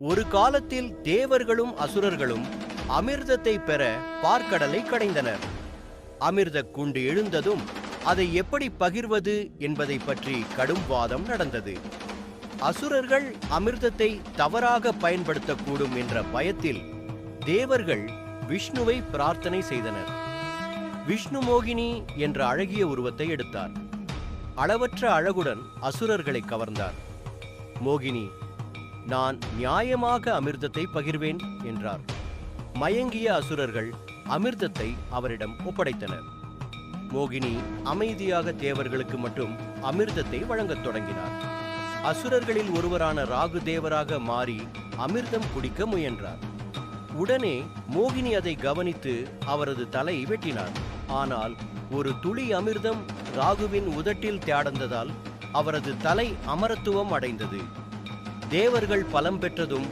ஒரு காலத்தில் தேவர்களும் அசுரர்களும் அமிர்தத்தை பெற பார்க்கடலை கடைந்தனர். அமிர்த குண்டு எழுந்ததும் அதை எப்படி பகிர்வது என்பதை பற்றி கடும் வாதம் நடந்தது. அசுரர்கள் அமிர்தத்தை தவறாக பயன்படுத்தக்கூடும் என்ற பயத்தில் தேவர்கள் விஷ்ணுவை பிரார்த்தனை செய்தனர். விஷ்ணு மோகினி என்ற அழகிய உருவத்தை எடுத்தார். அளவற்ற அழகுடன் அசுரர்களை கவர்ந்தார். மோகினி, நான் நியாயமாக அமிர்தத்தை பகிர்வேன் என்றார். மயங்கிய அசுரர்கள் அமிர்தத்தை அவரிடம் ஒப்படைத்தனர். மோகினி அமைதியாக தேவர்களுக்கு மட்டும் அமிர்தத்தை வழங்கத் தொடங்கினார். அசுரர்களில் ஒருவரான ராகு தேவராக மாறி அமிர்தம் குடிக்க முயன்றார். உடனே மோகினி அதை கவனித்து அவரது தலையை வெட்டினார். ஆனால் ஒரு துளி அமிர்தம் ராகுவின் உதட்டில் தேடந்ததால் அவரது தலை அமரத்துவம் அடைந்தது. தேவர்கள் பலம் பெற்றதும்